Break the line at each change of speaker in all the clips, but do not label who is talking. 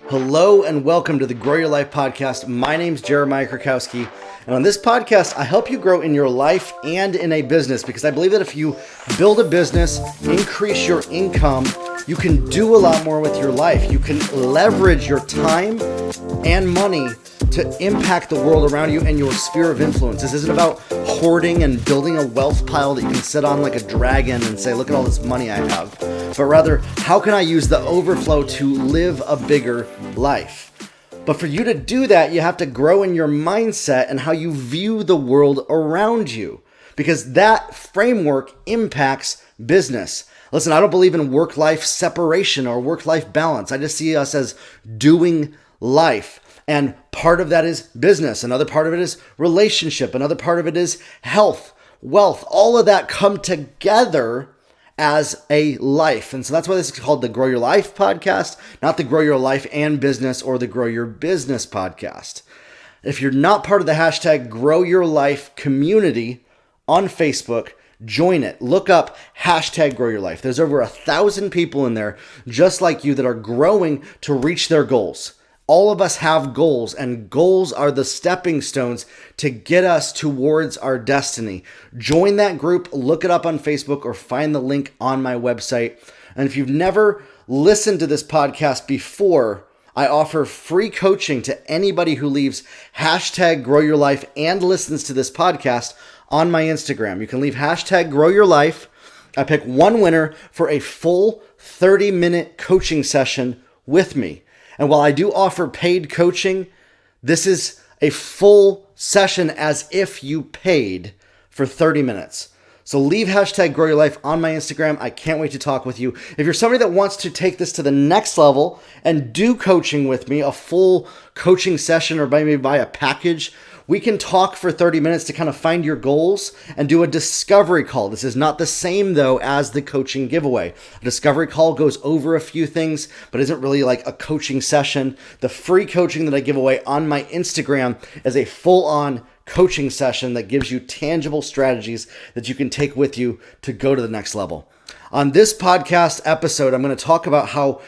Hello and welcome to the Grow Your Life podcast. My name's Jeremiah Krakowski, and on this podcast, I help you grow in your life and in a business because I believe that if you build a business, increase your income, you can do a lot more with your life. You can leverage your time and money to impact the world around you and your sphere of influence. This isn't about hoarding and building a wealth pile that you can sit on like a dragon and say, look at all this money I have. But rather, how can I use the overflow to live a bigger life? But for you to do that, you have to grow in your mindset and how you view the world around you, because that framework impacts business. Listen, I don't believe in work-life separation or work-life balance. I just see us as doing life. And part of that is business. Another part of it is relationship. Another part of it is health, wealth. All of that come together as a life. And so that's why this is called the Grow Your Life podcast, not the Grow Your Life and Business or the Grow Your Business podcast. If you're not part of the hashtag Grow Your Life community on Facebook, join it. Look up hashtag Grow Your Life. There's over 1,000 people in there just like you that are growing to reach their goals. All of us have goals, and goals are the stepping stones to get us towards our destiny. Join that group, look it up on Facebook, or find the link on my website. And if you've never listened to this podcast before, I offer free coaching to anybody who leaves hashtag Grow Your Life and listens to this podcast on my Instagram. You can leave hashtag Grow Your Life. I pick one winner for a full 30-minute coaching session with me. And while I do offer paid coaching, this is a full session as if you paid for 30 minutes. So leave hashtag Grow Your Life on my Instagram. I can't wait to talk with you. If you're somebody that wants to take this to the next level and do coaching with me, a full coaching session or maybe buy a package, we can talk for 30 minutes to kind of find your goals and do a discovery call. This is not the same, though, as the coaching giveaway. A discovery call goes over a few things, but isn't really like a coaching session. The free coaching that I give away on my Instagram is a full-on coaching session that gives you tangible strategies that you can take with you to go to the next level. On this podcast episode, I'm going to talk about how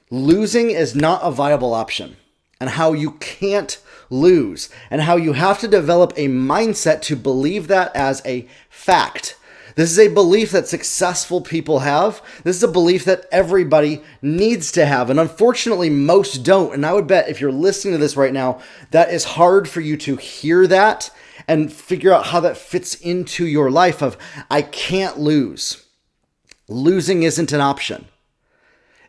losing is not a viable option and how you can't lose, and how you have to develop a mindset to believe that as a fact. This is a belief that successful people have. This is a belief that everybody needs to have. And unfortunately, most don't. And I would bet if you're listening to this right now, that is hard for you to hear that and figure out how that fits into your life of, I can't lose. Losing isn't an option.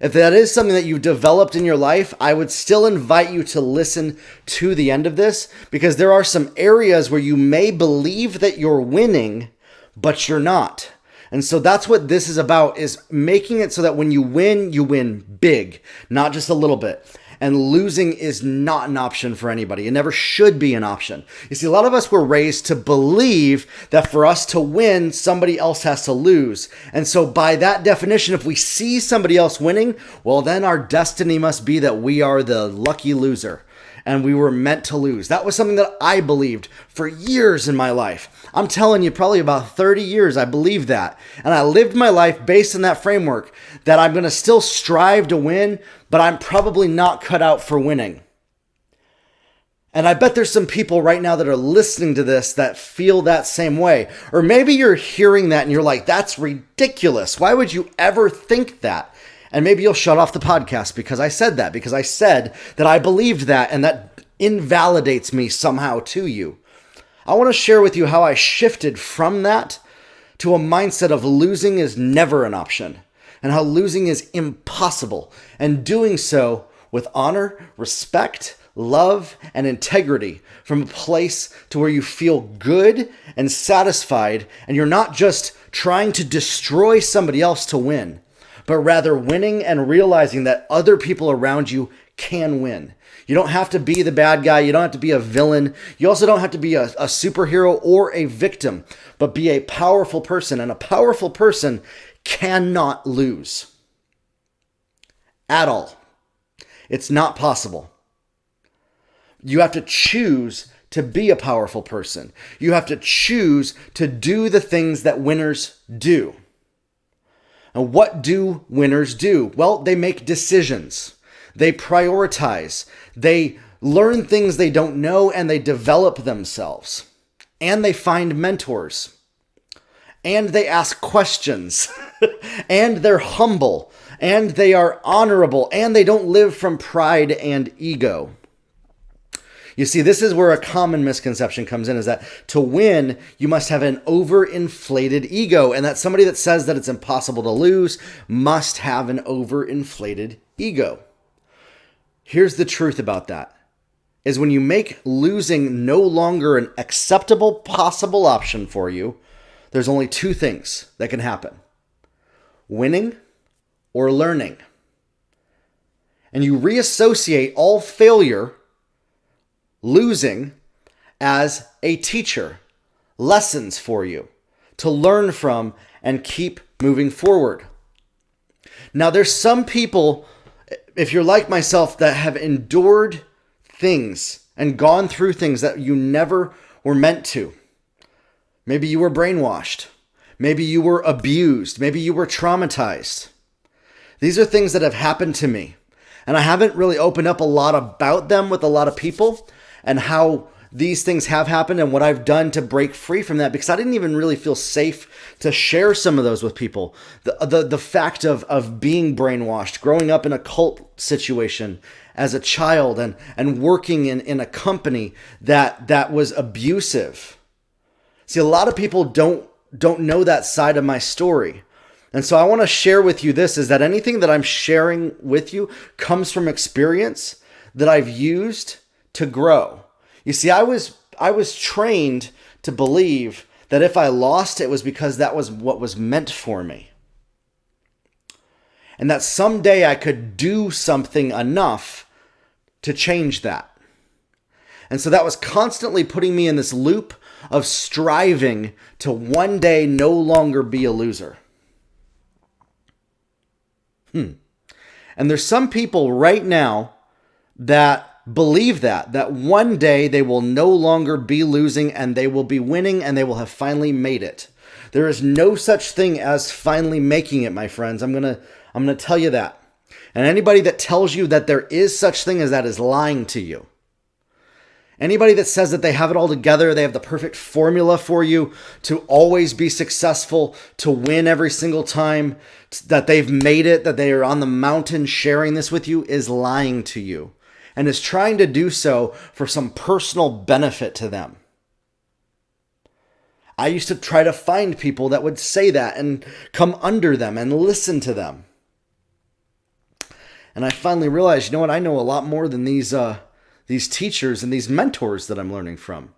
If that is something that you've developed in your life, I would still invite you to listen to the end of this, because there are some areas where you may believe that you're winning, but you're not. And so that's what this is about, is making it so that when you win big, not just a little bit. And losing is not an option for anybody. It never should be an option. You see, a lot of us were raised to believe that for us to win, somebody else has to lose. And so by that definition, if we see somebody else winning, well, then our destiny must be that we are the lucky loser and we were meant to lose. That was something that I believed for years in my life. I'm telling you, probably about 30 years, I believed that. And I lived my life based on that framework that I'm going to still strive to win, but I'm probably not cut out for winning. And I bet there's some people right now that are listening to this that feel that same way. Or maybe you're hearing that and you're like, that's ridiculous. Why would you ever think that? And maybe you'll shut off the podcast because I said that, because I said that I believed that, and that invalidates me somehow to you. I want to share with you how I shifted from that to a mindset of losing is never an option, and how losing is impossible, and doing so with honor, respect, love, and integrity from a place to where you feel good and satisfied, and you're not just trying to destroy somebody else to win, but rather winning and realizing that other people around you can win. You don't have to be the bad guy. You don't have to be a villain. You also don't have to be a superhero or a victim, but be a powerful person. And a powerful person cannot lose at all. It's not possible. You have to choose to be a powerful person. You have to choose to do the things that winners do. And what do winners do? Well, they make decisions. They prioritize. They learn things they don't know and they develop themselves. And they find mentors. And they ask questions. And they're humble. And they are honorable. And they don't live from pride and ego. You see, this is where a common misconception comes in, is that to win, you must have an overinflated ego, and that somebody that says that it's impossible to lose must have an overinflated ego. Here's the truth about that, is when you make losing no longer an acceptable possible option for you, there's only two things that can happen: winning or learning. And you reassociate all failure, losing, as a teacher, lessons for you to learn from and keep moving forward. Now, there's some people, if you're like myself, that have endured things and gone through things that you never were meant to. Maybe you were brainwashed. Maybe you were abused. Maybe you were traumatized. These are things that have happened to me. And I haven't really opened up a lot about them with a lot of people, and how these things have happened and what I've done to break free from that, because I didn't even really feel safe to share some of those with people. The fact of being brainwashed, growing up in a cult situation as a child, and working in a company that was abusive. See, a lot of people don't know that side of my story. And so I want to share with you this, is that anything that I'm sharing with you comes from experience that I've used to grow. You see, I was trained to believe that if I lost, it was because that was what was meant for me. And that someday I could do something enough to change that. And so that was constantly putting me in this loop of striving to one day no longer be a loser. And there's some people right now that believe that one day they will no longer be losing and they will be winning and they will have finally made it. There is no such thing as finally making it, my friends. I'm going to tell you that. And anybody that tells you that there is such thing as that is lying to you. Anybody that says that they have it all together, they have the perfect formula for you to always be successful, to win every single time, that they've made it, that they are on the mountain sharing this with you, is lying to you. And is trying to do so for some personal benefit to them. I used to try to find people that would say that and come under them and listen to them. And I finally realized, you know what? I know a lot more than these teachers and these mentors that I'm learning from.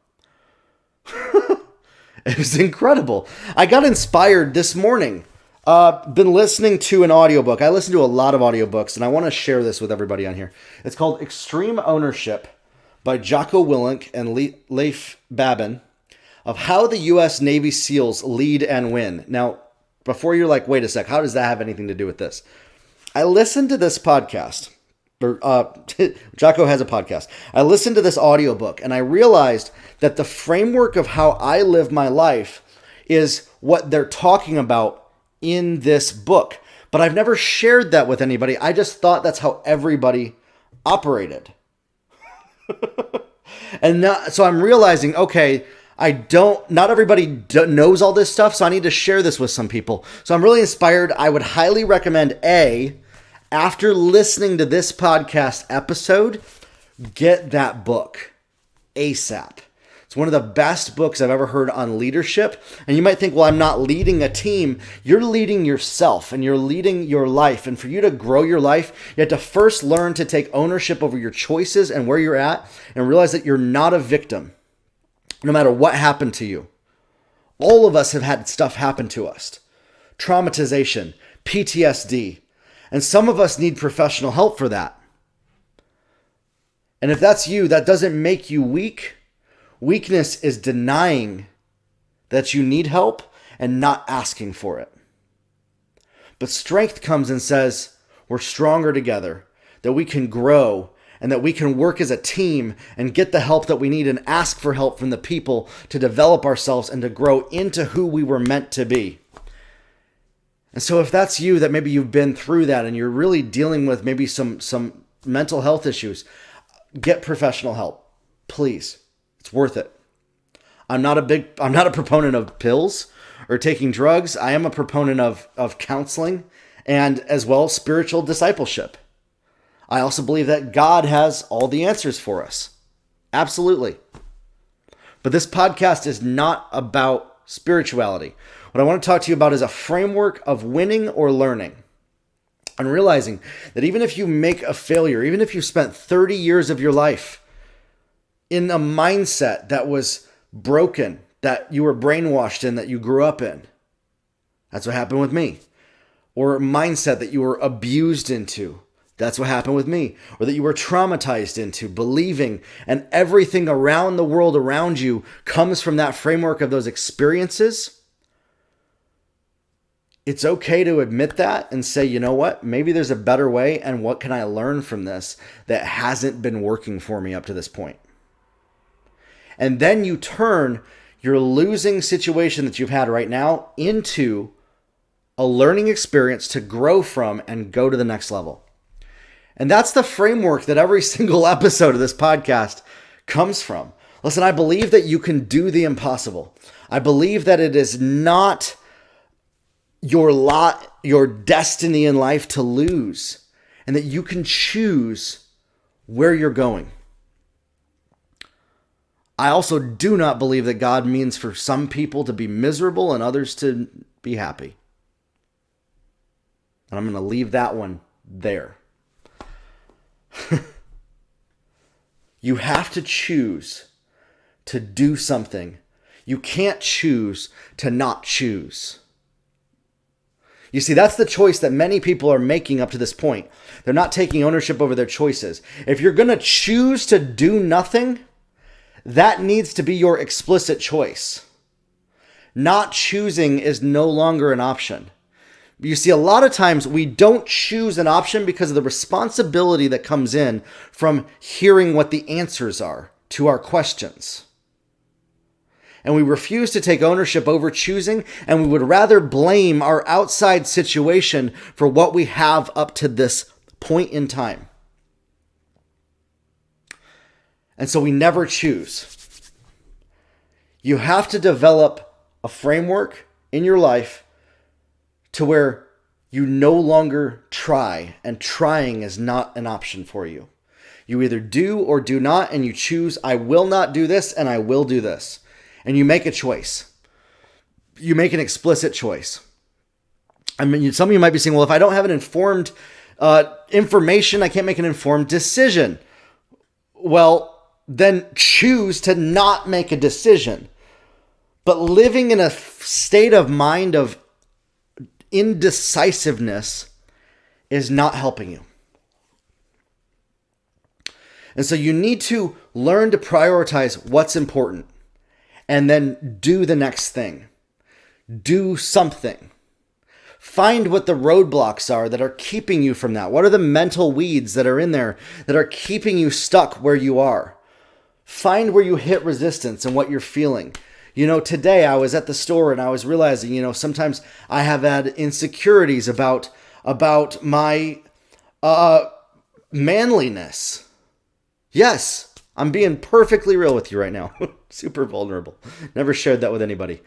It was incredible. I got inspired this morning. Been listening to an audiobook. I listen to a lot of audiobooks, and I want to share this with everybody on here. It's called Extreme Ownership by Jocko Willink and Leif Babin, of how the U.S. Navy SEALs lead and win. Now, before you're like, wait a sec, how does that have anything to do with this? I listened to this podcast. Jocko has a podcast. I listened to this audiobook, and I realized that the framework of how I live my life is what they're talking about in this book. But I've never shared that with anybody. I just thought that's how everybody operated. And now, so I'm realizing, okay, not everybody knows all this stuff, so I need to share this with some people. So I'm really inspired. I would highly recommend, after listening to this podcast episode, get that book ASAP. It's one of the best books I've ever heard on leadership. And you might think, well, I'm not leading a team. You're leading yourself and you're leading your life. And for you to grow your life, you have to first learn to take ownership over your choices and where you're at, and realize that you're not a victim, no matter what happened to you. All of us have had stuff happen to us. Traumatization, PTSD. And some of us need professional help for that. And if that's you, that doesn't make you weak. Weakness is denying that you need help and not asking for it. But strength comes and says, we're stronger together, that we can grow, and that we can work as a team and get the help that we need and ask for help from the people to develop ourselves and to grow into who we were meant to be. And so if that's you, that maybe you've been through that and you're really dealing with maybe some mental health issues, get professional help. Please. It's worth it. I'm not a proponent of pills or taking drugs. I am a proponent of counseling and as well spiritual discipleship. I also believe that God has all the answers for us. Absolutely. But this podcast is not about spirituality. What I want to talk to you about is a framework of winning or learning. And realizing that even if you make a failure, even if you spent 30 years of your life in a mindset that was broken, that you were brainwashed in, that you grew up in. That's what happened with me. Or a mindset that you were abused into. That's what happened with me. Or that you were traumatized into, believing, and everything around the world around you comes from that framework of those experiences. It's okay to admit that and say, you know what? Maybe there's a better way, and what can I learn from this that hasn't been working for me up to this point? And then you turn your losing situation that you've had right now into a learning experience to grow from and go to the next level. And that's the framework that every single episode of this podcast comes from. Listen, I believe that you can do the impossible. I believe that it is not your lot, your destiny in life to lose, and that you can choose where you're going. I also do not believe that God means for some people to be miserable and others to be happy. And I'm going to leave that one there. You have to choose to do something. You can't choose to not choose. You see, that's the choice that many people are making up to this point. They're not taking ownership over their choices. If you're going to choose to do nothing, that needs to be your explicit choice. Not choosing is no longer an option. You see, a lot of times we don't choose an option because of the responsibility that comes in from hearing what the answers are to our questions. And we refuse to take ownership over choosing, and we would rather blame our outside situation for what we have up to this point in time. And so we never choose. You have to develop a framework in your life to where you no longer try, and trying is not an option for you. You either do or do not, and you choose, I will not do this and I will do this. And you make a choice. You make an explicit choice. I mean, some of you might be saying, well, if I don't have an informed information, I can't make an informed decision. Well, then choose to not make a decision. But living in a state of mind of indecisiveness is not helping you. And so you need to learn to prioritize what's important and then do the next thing. Do something. Find what the roadblocks are that are keeping you from that. What are the mental weeds that are in there that are keeping you stuck where you are? Find where you hit resistance and what you're feeling. You know, today I was at the store and I was realizing, you know, sometimes I have had insecurities about my manliness. Yes, I'm being perfectly real with you right now. Super vulnerable. Never shared that with anybody.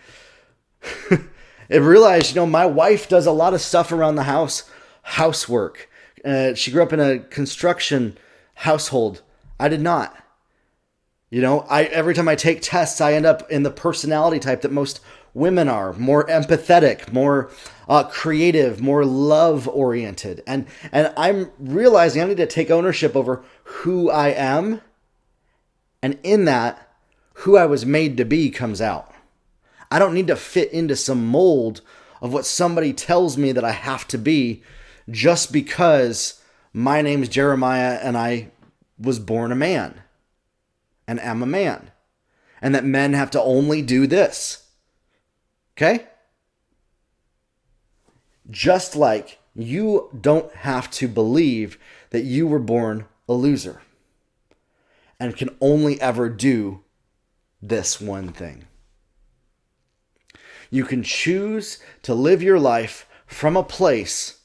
I realized, you know, my wife does a lot of stuff around the house, housework. She grew up in a construction household. I did not. You know, every time I take tests, I end up in the personality type that most women are, more empathetic, more creative, more love-oriented. And I'm realizing I need to take ownership over who I am. And in that, who I was made to be comes out. I don't need to fit into some mold of what somebody tells me that I have to be just because my name's Jeremiah and I was born a man. And am a man. And that men have to only do this. Okay? Just like you don't have to believe that you were born a loser. And can only ever do this one thing. You can choose to live your life from a place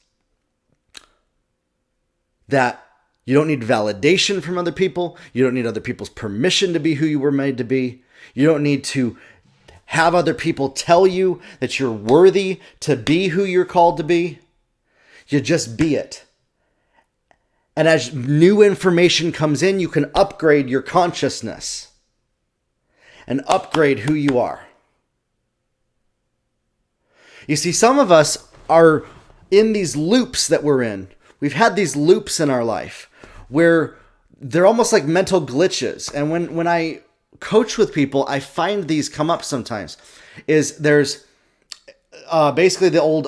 that You don't need validation from other people. You don't need other people's permission to be who you were made to be. You don't need to have other people tell you that you're worthy to be who you're called to be. You just be it. And as new information comes in, you can upgrade your consciousness and upgrade who you are. You see, some of us are in these loops that we're in. We've had these loops in our life where they're almost like mental glitches. And when I coach with people, I find these come up sometimes. There's basically the old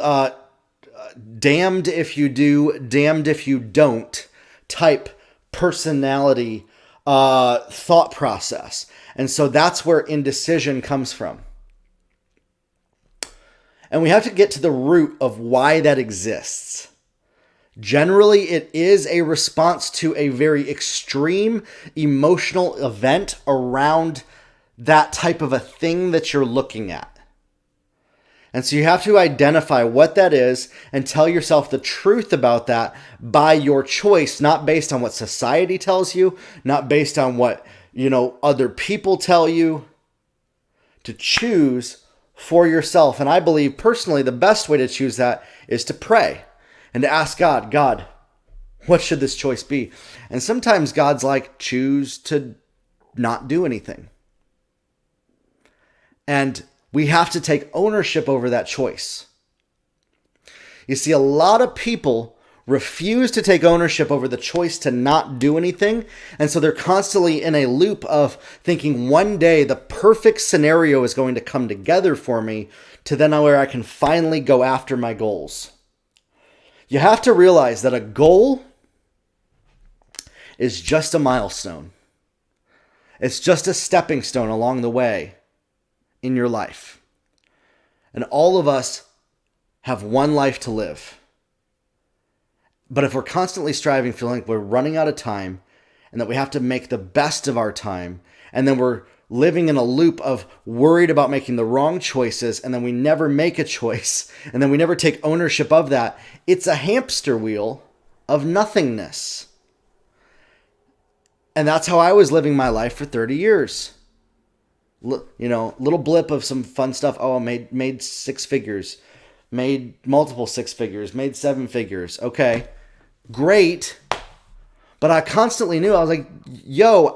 damned if you do, damned if you don't type personality thought process. And so that's where indecision comes from. And we have to get to the root of why that exists. Generally, it is a response to a very extreme emotional event around that type of a thing that you're looking at. And so you have to identify what that is and tell yourself the truth about that by your choice, not based on what society tells you, not based on what, other people tell you, to choose for yourself. And I believe personally the best way to choose that is to pray and to ask God, what should this choice be? And sometimes God's like, choose to not do anything. And we have to take ownership over that choice. You see, a lot of people refuse to take ownership over the choice to not do anything. And so they're constantly in a loop of thinking one day the perfect scenario is going to come together for me to then where I can finally go after my goals. You have to realize that a goal is just a milestone. It's just a stepping stone along the way in your life. And all of us have one life to live. But if we're constantly striving, feeling like we're running out of time and that we have to make the best of our time, and then we're living in a loop of worried about making the wrong choices, and then we never make a choice, and then we never take ownership of that, it's a hamster wheel of nothingness. And that's how I was living my life for 30 years. Little blip of some fun stuff. Oh, I made 6 figures, made multiple 6 figures, made 7 figures. Okay, great. But I constantly knew, I was like,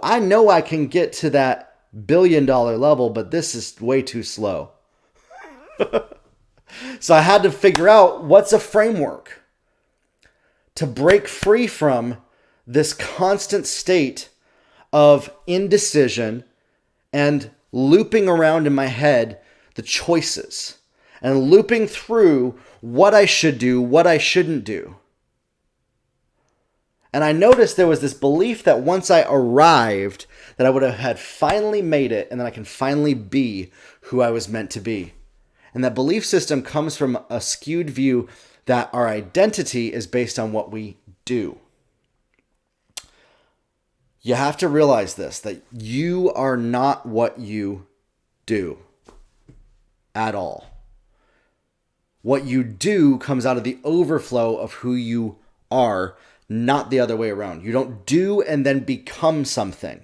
I know I can get to that $1 billion level, but this is way too slow. So I had to figure out what's a framework to break free from this constant state of indecision and looping around in my head the choices and looping through what I should do, what I shouldn't do. And I noticed there was this belief that once I arrived, that I would have had finally made it and that I can finally be who I was meant to be. And that belief system comes from a skewed view that our identity is based on what we do. You have to realize this, that you are not what you do at all. What you do comes out of the overflow of who you are, not the other way around. You don't do and then become something.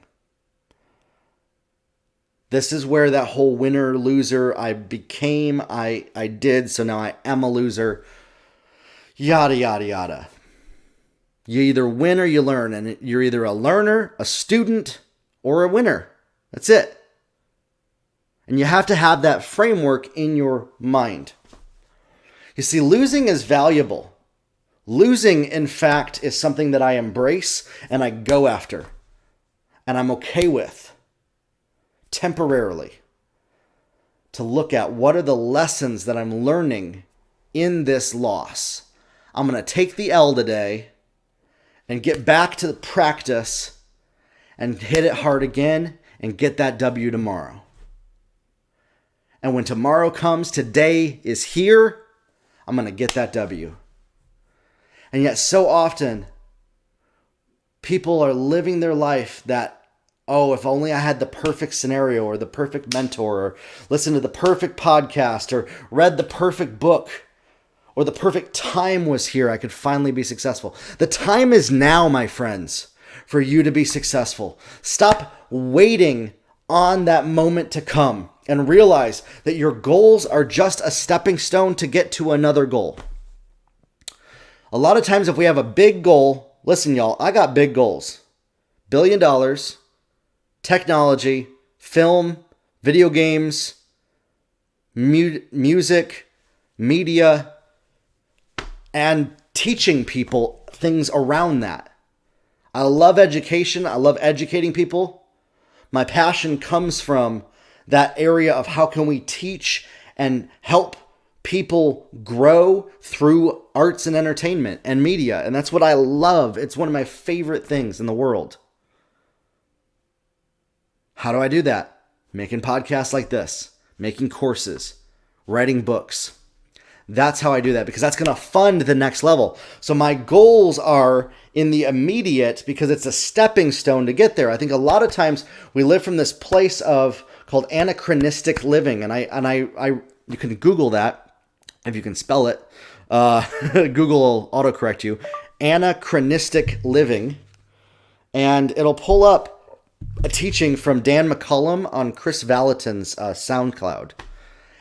This is where that whole winner, loser, I became, I did, so now I am a loser, yada, yada, yada. You either win or you learn, and you're either a learner, a student, or a winner. That's it. And you have to have that framework in your mind. You see, losing is valuable. Losing, in fact, is something that I embrace and I go after, and I'm okay with. Temporarily, to look at what are the lessons that I'm learning in this loss. I'm going to take the L today and get back to the practice and hit it hard again and get that W tomorrow. And when tomorrow comes, today is here, I'm going to get that W. And yet so often, people are living their life that, oh, if only I had the perfect scenario or the perfect mentor or listened to the perfect podcast or read the perfect book or the perfect time was here. I could finally be successful. The time is now, my friends, for you to be successful. Stop waiting on that moment to come and realize that your goals are just a stepping stone to get to another goal. A lot of times if we have a big goal, listen, y'all, I got big goals. $1 billion, technology, film, video games, music, media, and teaching people things around that. I love education. I love educating people. My passion comes from that area of how can we teach and help people grow through arts and entertainment and media. And that's what I love. It's one of my favorite things in the world. How do I do that? Making podcasts like this, making courses, writing books. That's how I do that, because that's going to fund the next level. So my goals are in the immediate because it's a stepping stone to get there. I think a lot of times we live from this place of called anachronistic living. And I you can Google that if you can spell it. Google will autocorrect you. Anachronistic living. And it'll pull up a teaching from Dan McCullum on Chris Valentin's SoundCloud.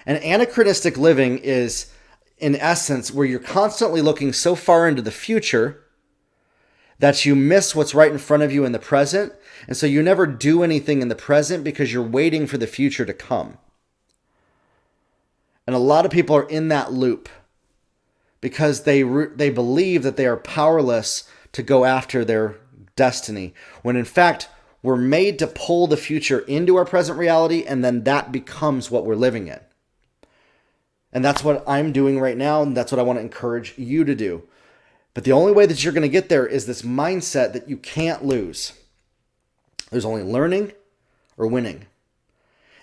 And anachronistic living is, in essence, where you're constantly looking so far into the future that you miss what's right in front of you in the present. And so you never do anything in the present because you're waiting for the future to come. And a lot of people are in that loop because they believe that they are powerless to go after their destiny, when in fact, we're made to pull the future into our present reality, and then that becomes what we're living in. And that's what I'm doing right now, and that's what I want to encourage you to do. But the only way that you're going to get there is this mindset that you can't lose. There's only learning or winning.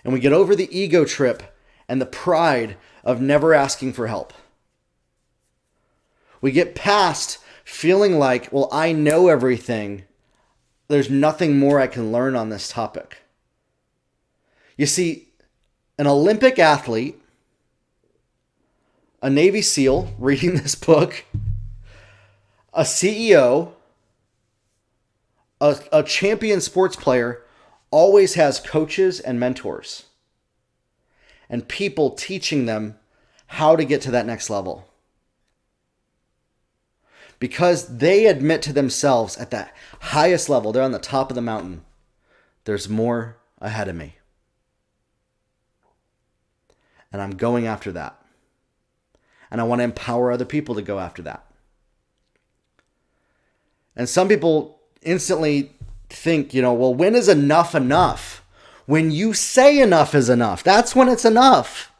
And we get over the ego trip and the pride of never asking for help. We get past feeling like, well, I know everything. There's nothing more I can learn on this topic. You see, an Olympic athlete, a Navy SEAL reading this book, a CEO, a champion sports player always has coaches and mentors and people teaching them how to get to that next level. Because they admit to themselves at that highest level, they're on the top of the mountain, there's more ahead of me. And I'm going after that. And I want to empower other people to go after that. And some people instantly think, well, when is enough enough? When you say enough is enough, that's when it's enough.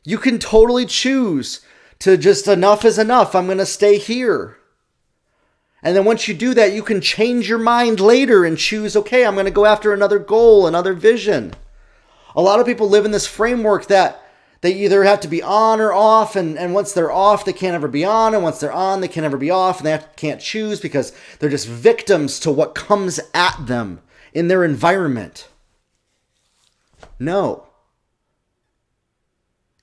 You can totally choose to just enough is enough. I'm going to stay here. And then once you do that, you can change your mind later and choose, okay, I'm going to go after another goal, another vision. A lot of people live in this framework that they either have to be on or off, and once they're off, they can't ever be on, and once they're on, they can't ever be off, and they can't choose because they're just victims to what comes at them in their environment. No.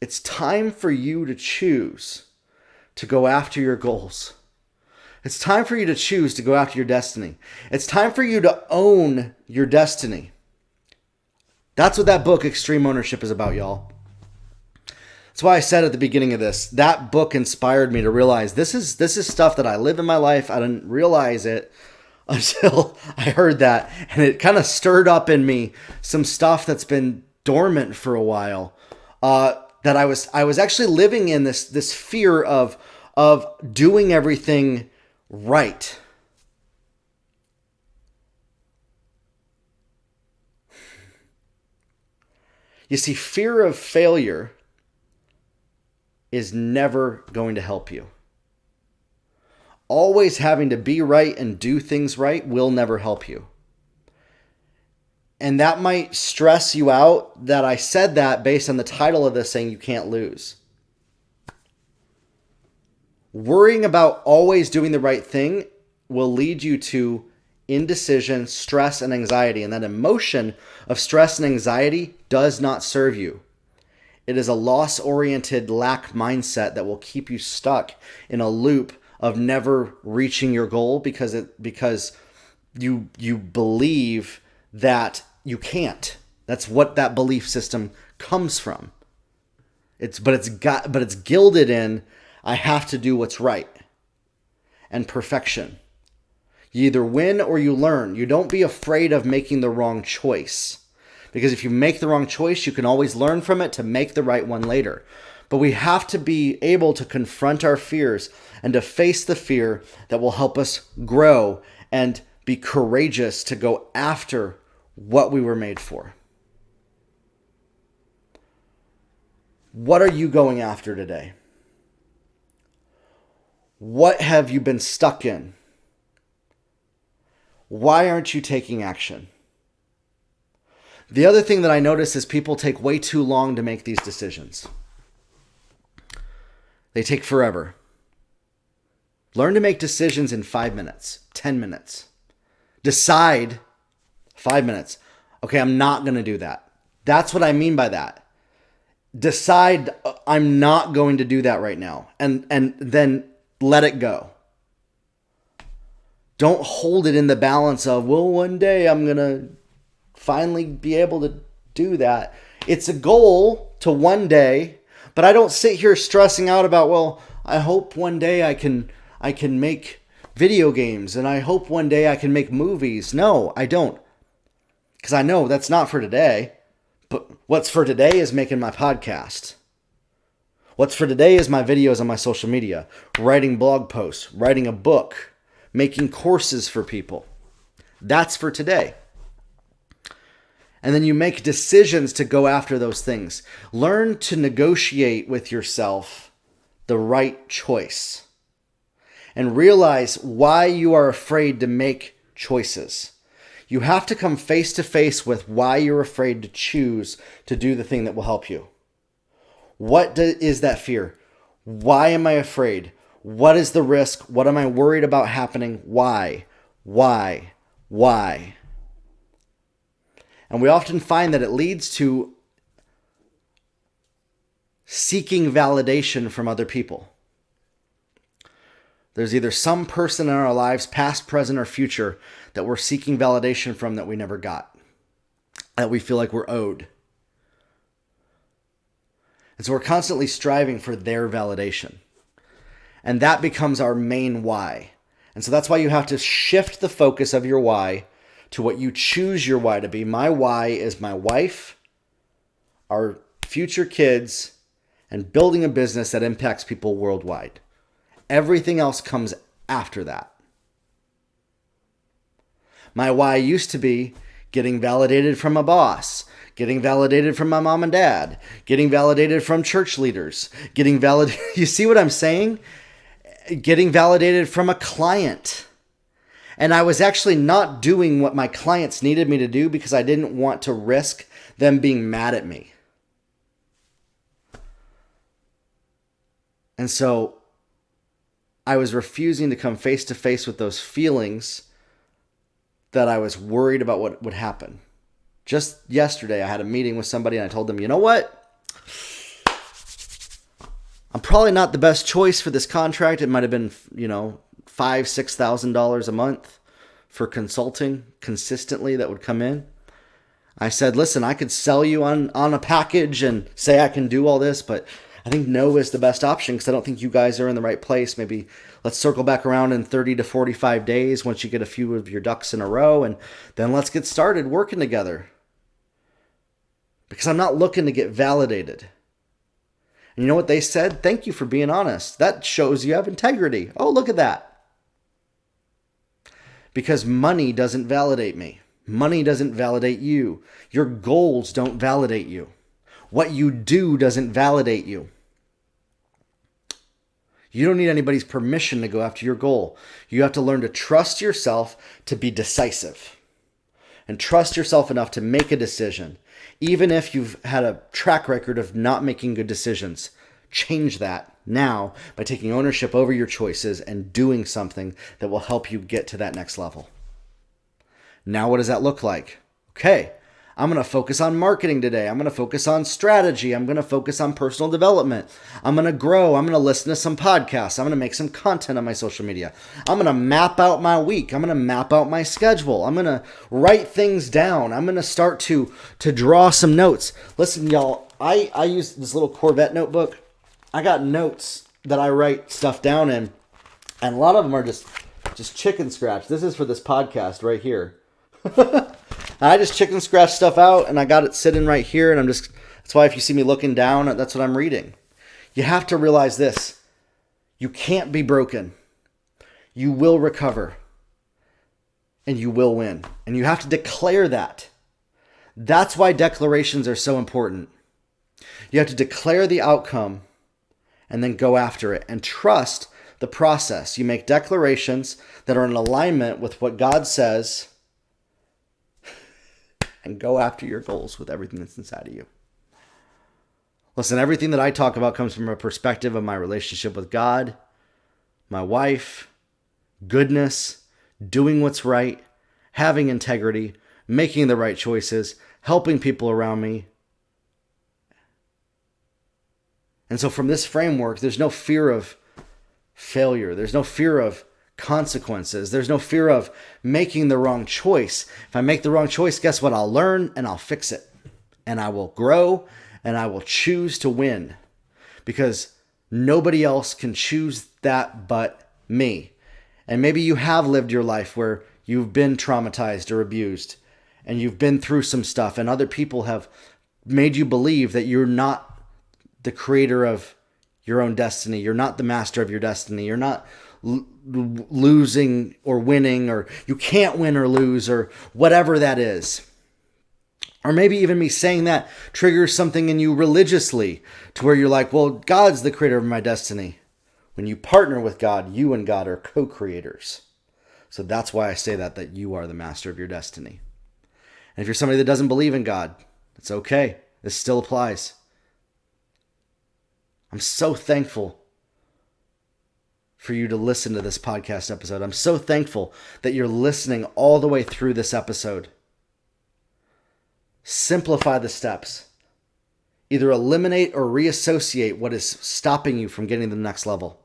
It's time for you to choose to go after your goals. It's time for you to choose to go after your destiny. It's time for you to own your destiny. That's what that book, Extreme Ownership, is about, y'all. That's why I said at the beginning of this, that book inspired me to realize this is stuff that I live in my life. I didn't realize it until I heard that. And it kind of stirred up in me some stuff that's been dormant for a while. That I was actually living in this fear of doing everything right. You see, fear of failure is never going to help you. Always having to be right and do things right will never help you. And that might stress you out that I said that based on the title of this saying you can't lose. Worrying about always doing the right thing will lead you to indecision, stress, and anxiety. And that emotion of stress and anxiety does not serve you. It is a loss-oriented lack mindset that will keep you stuck in a loop of never reaching your goal because you believe that you can't. That's what that belief system comes from. It's gilded in, I have to do what's right, and perfection. You either win or you learn. You don't be afraid of making the wrong choice. Because if you make the wrong choice, you can always learn from it to make the right one later. But we have to be able to confront our fears and to face the fear that will help us grow and be courageous to go after what we were made for. What are you going after today? What have you been stuck in? Why aren't you taking action? The other thing that I notice is people take way too long to make these decisions. They take forever. Learn to make decisions in 5 minutes, 10 minutes. Decide 5 minutes. Okay, I'm not going to do that. That's what I mean by that. Decide I'm not going to do that right now, and then let it go. Don't hold it in the balance of, well, one day I'm going to finally be able to do that. It's a goal to one day, but I don't sit here stressing out about, well, I hope one day I can make video games and I hope one day I can make movies. No, I don't. Because I know that's not for today. But what's for today is making my podcast. What's for today is my videos on my social media, writing blog posts, writing a book, making courses for people. That's for today. And then you make decisions to go after those things. Learn to negotiate with yourself the right choice. And realize why you are afraid to make choices. You have to come face to face with why you're afraid to choose to do the thing that will help you. What is that fear? Why am I afraid? What is the risk? What am I worried about happening? Why? And we often find that it leads to seeking validation from other people. There's either some person in our lives, past, present, or future, that we're seeking validation from that we never got, that we feel like we're owed. And so we're constantly striving for their validation. And that becomes our main why. And so that's why you have to shift the focus of your why to what you choose your why to be. My why is my wife, our future kids, and building a business that impacts people worldwide. Everything else comes after that. My why used to be getting validated from a boss, getting validated from my mom and dad, getting validated from church leaders, getting validated. You see what I'm saying? Getting validated from a client. And I was actually not doing what my clients needed me to do because I didn't want to risk them being mad at me. And so I was refusing to come face to face with those feelings that I was worried about what would happen. Just yesterday, I had a meeting with somebody and I told them, you know what? I'm probably not the best choice for this contract. It might have been, $5,000-$6,000 a month for consulting consistently that would come in. I said, listen, I could sell you on a package and say I can do all this, but I think no is the best option because I don't think you guys are in the right place. Maybe let's circle back around in 30 to 45 days once you get a few of your ducks in a row, and then let's get started working together. Because I'm not looking to get validated. And you know what they said? Thank you for being honest. That shows you have integrity. Oh, look at that. Because money doesn't validate me. Money doesn't validate you. Your goals don't validate you. What you do doesn't validate you. You don't need anybody's permission to go after your goal. You have to learn to trust yourself to be decisive. And trust yourself enough to make a decision. Even if you've had a track record of not making good decisions, change that now by taking ownership over your choices and doing something that will help you get to that next level. Now, what does that look like? Okay, I'm going to focus on marketing today. I'm going to focus on strategy. I'm going to focus on personal development. I'm going to grow. I'm going to listen to some podcasts. I'm going to make some content on my social media. I'm going to map out my week. I'm going to map out my schedule. I'm going to write things down. I'm going to start to draw some notes. Listen, y'all, I use this little Corvette notebook. I got notes that I write stuff down in, and a lot of them are just chicken scratch. This is for this podcast right here. I just chicken scratch stuff out, and I got it sitting right here, and that's why if you see me looking down, that's what I'm reading. You have to realize this. You can't be broken. You will recover, and you will win. And you have to declare that. That's why declarations are so important. You have to declare the outcome and then go after it and trust the process. You make declarations that are in alignment with what God says and go after your goals with everything that's inside of you. Listen, everything that I talk about comes from a perspective of my relationship with God, my wife, goodness, doing what's right, having integrity, making the right choices, helping people around me. And so from this framework, there's no fear of failure. There's no fear of consequences. There's no fear of making the wrong choice. If I make the wrong choice, guess what? I'll learn and I'll fix it. And I will grow and I will choose to win. Because nobody else can choose that but me. And maybe you have lived your life where you've been traumatized or abused and you've been through some stuff and other people have made you believe that you're not the creator of your own destiny. You're not the master of your destiny. You're not losing or winning, or you can't win or lose, or whatever that is. Or maybe even me saying that triggers something in you religiously to where you're like, well, God's the creator of my destiny. When you partner with God, you and God are co-creators. So that's why I say that you are the master of your destiny. And if you're somebody that doesn't believe in God, it's okay. This still applies. I'm so thankful for you to listen to this podcast episode. I'm so thankful that you're listening all the way through this episode. Simplify the steps. Either eliminate or reassociate what is stopping you from getting to the next level.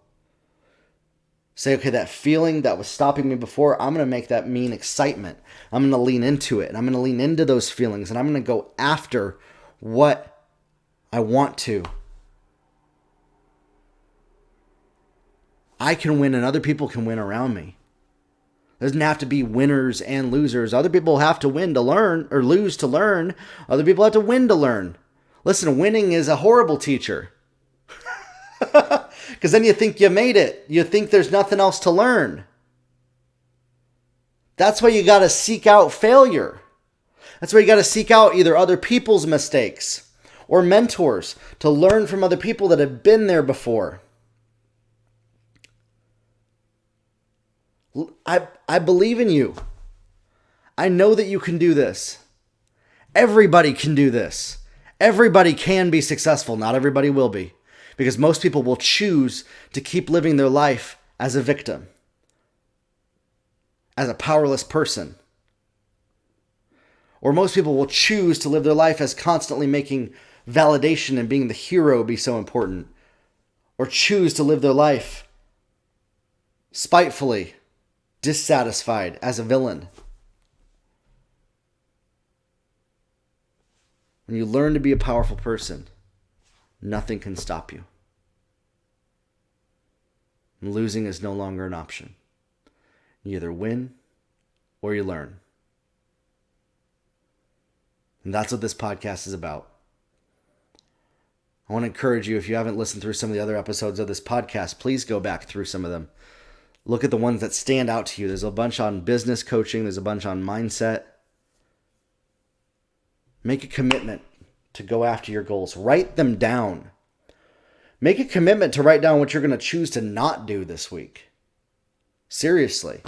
Say, okay, that feeling that was stopping me before, I'm going to make that mean excitement. I'm going to lean into it, and I'm going to lean into those feelings, and I'm going to go after what I want to. I can win and other people can win around me. It doesn't have to be winners and losers. Other people have to win to learn, or lose to learn. Other people have to win to learn. Listen, winning is a horrible teacher. Because then you think you made it. You think there's nothing else to learn. That's why you got to seek out failure. That's why you got to seek out either other people's mistakes or mentors to learn from other people that have been there before. I believe in you. I know that you can do this. Everybody can do this. Everybody can be successful. Not everybody will be. Because most people will choose to keep living their life as a victim. As a powerless person. Or most people will choose to live their life as constantly making validation and being the hero be so important. Or choose to live their life spitefully, dissatisfied as a villain. When you learn to be a powerful person, nothing can stop you. And losing is no longer an option. You either win or you learn. And that's what this podcast is about. I want to encourage you, if you haven't listened through some of the other episodes of this podcast, please go back through some of them. Look at the ones that stand out to you. There's a bunch on business coaching. There's a bunch on mindset. Make a commitment to go after your goals. Write them down. Make a commitment to write down what you're going to choose to not do this week. Seriously.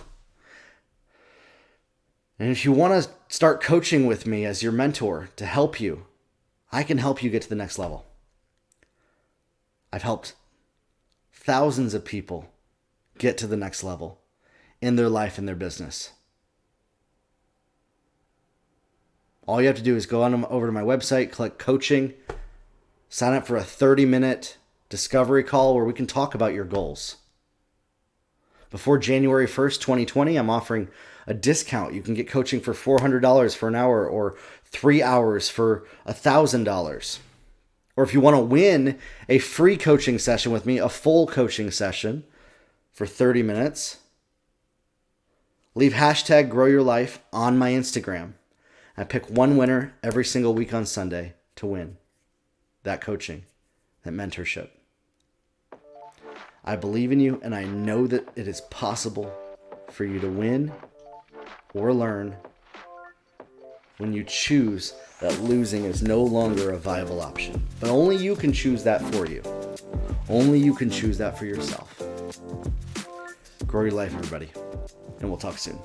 And if you want to start coaching with me as your mentor to help you, I can help you get to the next level. I've helped thousands of people get to the next level in their life and their business. All you have to do is go over to my website, click coaching, sign up for a 30-minute discovery call where we can talk about your goals. Before January 1st, 2020, I'm offering a discount. You can get coaching for $400 for an hour or 3 hours for $1,000. Or if you want to win a free coaching session with me, a full coaching session for 30 minutes, leave hashtag Grow Your Life on my Instagram. I pick one winner every single week on Sunday to win that coaching, that mentorship. I believe in you, and I know that it is possible for you to win or learn when you choose that losing is no longer a viable option. But only you can choose that for you. Only you can choose that for yourself. Grow your life, everybody, and we'll talk soon.